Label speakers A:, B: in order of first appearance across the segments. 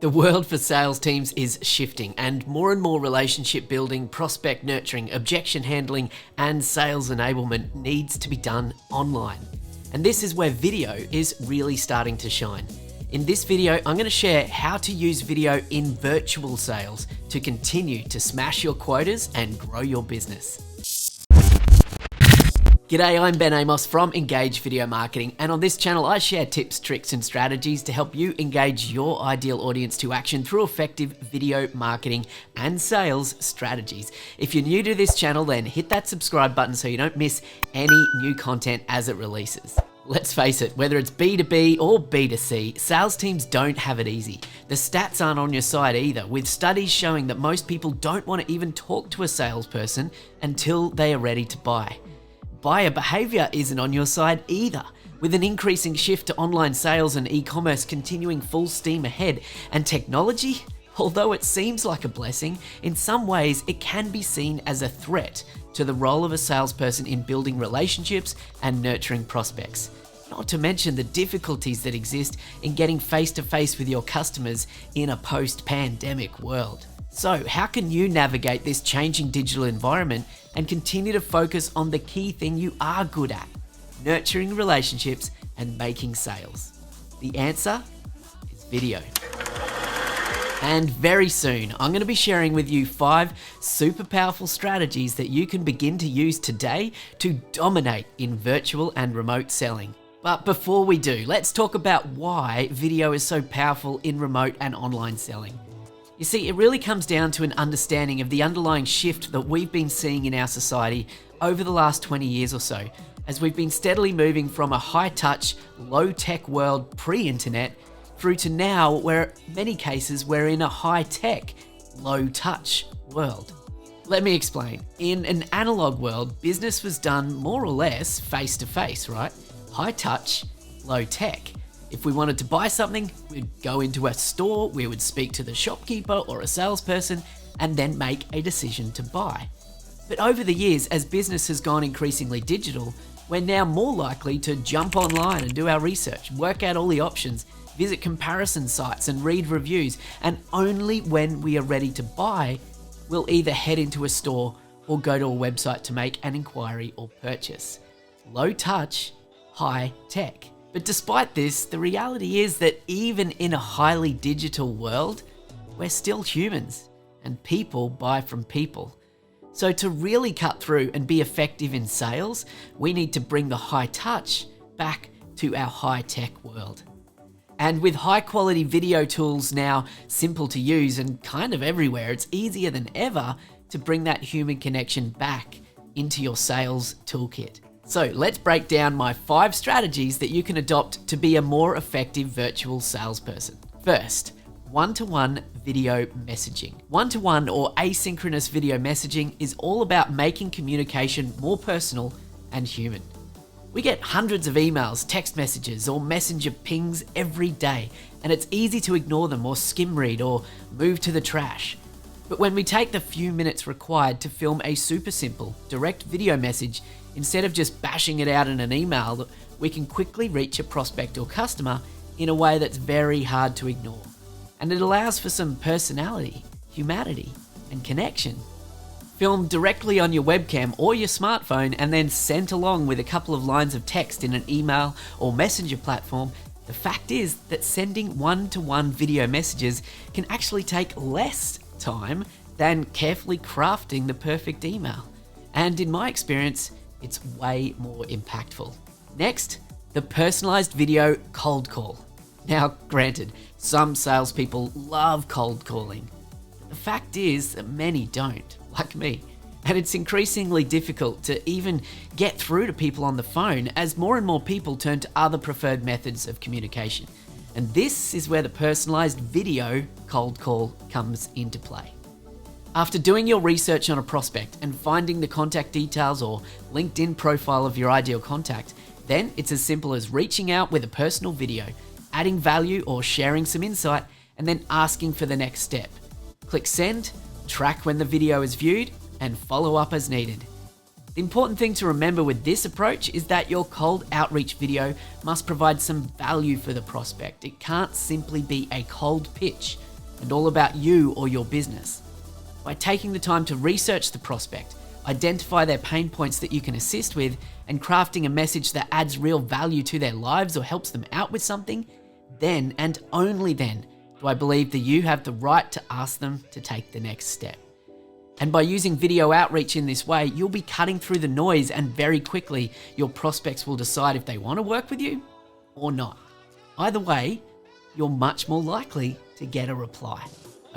A: The world for sales teams is shifting, and more relationship building, prospect nurturing, objection handling, and sales enablement needs to be done online. And this is where video is really starting to shine. In this video, I'm going to share how to use video in virtual sales to continue to smash your quotas and grow your business. G'day, I'm Amos from Engage Video Marketing, and on this channel I share tips, tricks and strategies to help you engage your ideal audience to action through effective video marketing and sales strategies. If you're new to this channel, then hit that subscribe button so you don't miss any new content as it releases. Let's face it, whether it's B2B or B2C, sales teams don't have it easy. The stats aren't on your side either, with studies showing that most people don't want to even talk to a salesperson until they are ready to buy. Buyer behavior isn't on your side either, with an increasing shift to online sales and e-commerce continuing full steam ahead. And technology, although it seems like a blessing, in some ways it can be seen as a threat to the role of a salesperson in building relationships and nurturing prospects. Not to mention the difficulties that exist in getting face-to-face with your customers in a post-pandemic world. So how can you navigate this changing digital environment and continue to focus on the key thing you are good at, nurturing relationships and making sales? The answer is video. And very soon, I'm going to be sharing with you 5 super powerful strategies that you can begin to use today to dominate in virtual and remote selling. But before we do, let's talk about why video is so powerful in remote and online selling. You see, it really comes down to an understanding of the underlying shift that we've been seeing in our society over the last 20 years or so, as we've been steadily moving from a high-touch, low-tech world pre-internet through to now where in many cases we're in a high-tech, low-touch world. Let me explain. In an analog world, business was done more or less face-to-face, right? High-touch, low-tech. If we wanted to buy something, we'd go into a store, we would speak to the shopkeeper or a salesperson, and then make a decision to buy. But over the years, as business has gone increasingly digital, we're now more likely to jump online and do our research, work out all the options, visit comparison sites and read reviews, and only when we are ready to buy, we'll either head into a store or go to a website to make an inquiry or purchase. Low touch, high tech. But despite this, the reality is that even in a highly digital world, we're still humans, and people buy from people. So to really cut through and be effective in sales, we need to bring the high touch back to our high tech world. And with high quality video tools now simple to use and kind of everywhere, it's easier than ever to bring that human connection back into your sales toolkit. So let's break down my 5 strategies that you can adopt to be a more effective virtual salesperson. First, one-to-one video messaging. One-to-one or asynchronous video messaging is all about making communication more personal and human. We get hundreds of emails, text messages, or messenger pings every day, and it's easy to ignore them or skim read or move to the trash. But when we take the few minutes required to film a super simple, direct video message, instead of just bashing it out in an email, we can quickly reach a prospect or customer in a way that's very hard to ignore. And it allows for some personality, humanity, and connection. Filmed directly on your webcam or your smartphone and then sent along with a couple of lines of text in an email or messenger platform, the fact is that sending one-to-one video messages can actually take less time than carefully crafting the perfect email. And in my experience, it's way more impactful. Next, the personalized video cold call. Now, granted, some salespeople love cold calling. But the fact is that many don't, like me. And it's increasingly difficult to even get through to people on the phone as more and more people turn to other preferred methods of communication. And this is where the personalized video cold call comes into play. After doing your research on a prospect and finding the contact details or LinkedIn profile of your ideal contact, then it's as simple as reaching out with a personal video, adding value or sharing some insight, and then asking for the next step. Click send, track when the video is viewed, and follow up as needed. The important thing to remember with this approach is that your cold outreach video must provide some value for the prospect. It can't simply be a cold pitch and all about you or your business. By taking the time to research the prospect, identify their pain points that you can assist with, and crafting a message that adds real value to their lives or helps them out with something, then and only then do I believe that you have the right to ask them to take the next step. And by using video outreach in this way, you'll be cutting through the noise, and very quickly your prospects will decide if they want to work with you or not. Either way, you're much more likely to get a reply.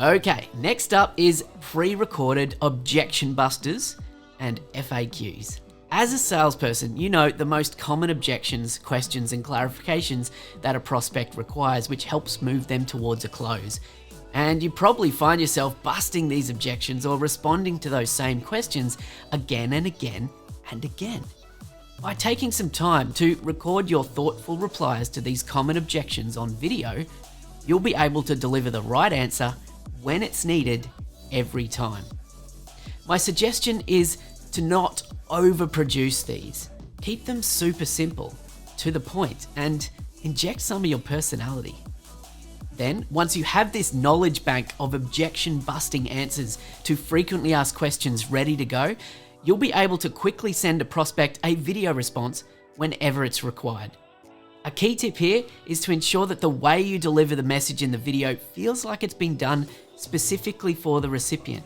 A: Okay, next up is pre-recorded objection busters and FAQs. As a salesperson, you know the most common objections, questions, and clarifications that a prospect requires, which helps move them towards a close. And you probably find yourself busting these objections or responding to those same questions again and again and again. By taking some time to record your thoughtful replies to these common objections on video, you'll be able to deliver the right answer when it's needed every time. My suggestion is to not overproduce these. Keep them super simple, to the point, and inject some of your personality. Then, once you have this knowledge bank of objection-busting answers to frequently asked questions ready to go, you'll be able to quickly send a prospect a video response whenever it's required. A key tip here is to ensure that the way you deliver the message in the video feels like it's been done specifically for the recipient.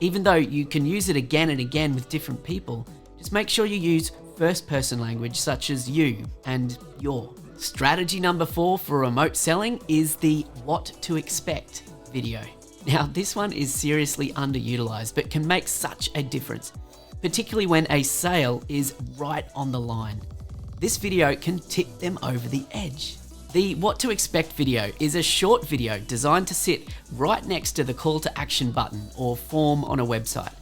A: Even though you can use it again and again with different people, just make sure you use first-person language such as you and your. Strategy number 4 for remote selling is the what to expect video. Now, this one is seriously underutilized, but can make such a difference, particularly when a sale is right on the line. This video can tip them over the edge. The what to expect video is a short video designed to sit right next to the call to action button or form on a website.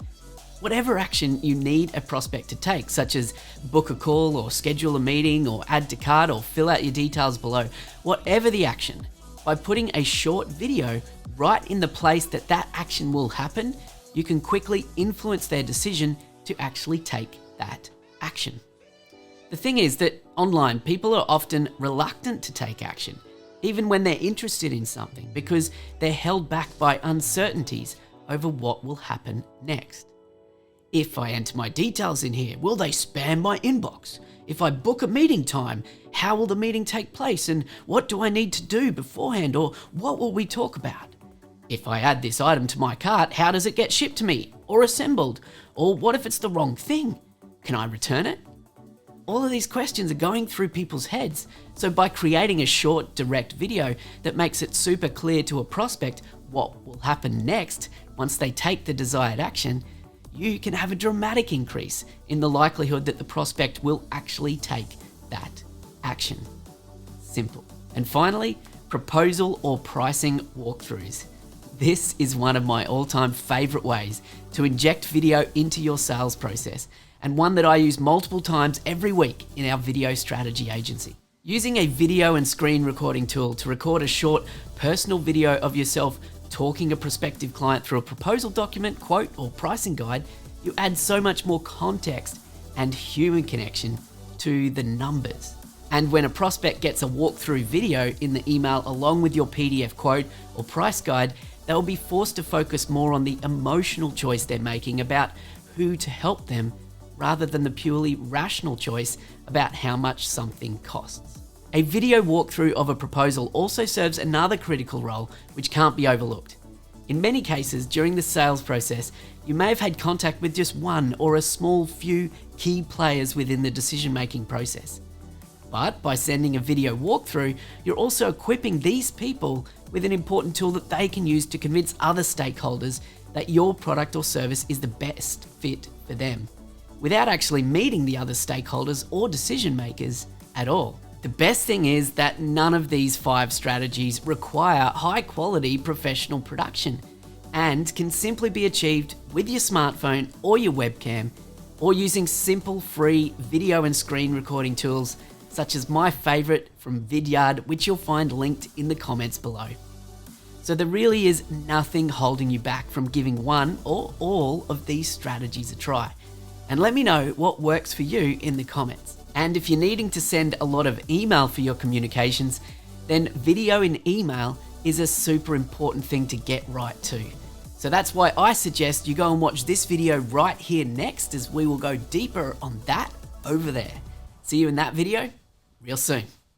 A: Whatever action you need a prospect to take, such as book a call or schedule a meeting or add to cart or fill out your details below, whatever the action, by putting a short video right in the place that that action will happen, you can quickly influence their decision to actually take that action. The thing is that online, people are often reluctant to take action, even when they're interested in something, because they're held back by uncertainties over what will happen next. If I enter my details in here, will they spam my inbox? If I book a meeting time, how will the meeting take place, and what do I need to do beforehand, or what will we talk about? If I add this item to my cart, how does it get shipped to me or assembled? Or what if it's the wrong thing? Can I return it? All of these questions are going through people's heads. So by creating a short, direct video that makes it super clear to a prospect what will happen next once they take the desired action, you can have a dramatic increase in the likelihood that the prospect will actually take that action. Simple. And finally, proposal or pricing walkthroughs. This is one of my all-time favorite ways to inject video into your sales process, and one that I use multiple times every week in our video strategy agency. Using a video and screen recording tool to record a short personal video of yourself talking a prospective client through a proposal document, quote, or pricing guide, you add so much more context and human connection to the numbers. And when a prospect gets a walkthrough video in the email along with your PDF quote or price guide, they'll be forced to focus more on the emotional choice they're making about who to help them, rather than the purely rational choice about how much something costs. A video walkthrough of a proposal also serves another critical role which can't be overlooked. In many cases, during the sales process, you may have had contact with just one or a small few key players within the decision-making process. But by sending a video walkthrough, you're also equipping these people with an important tool that they can use to convince other stakeholders that your product or service is the best fit for them, without actually meeting the other stakeholders or decision makers at all. The best thing is that none of these 5 strategies require high quality professional production and can simply be achieved with your smartphone or your webcam, or using simple free video and screen recording tools such as my favorite from Vidyard, which you'll find linked in the comments below. So there really is nothing holding you back from giving one or all of these strategies a try. And let me know what works for you in the comments. And if you're needing to send a lot of email for your communications, then video in email is a super important thing to get right too. So that's why I suggest you go and watch this video right here next, as we will go deeper on that over there. See you in that video real soon.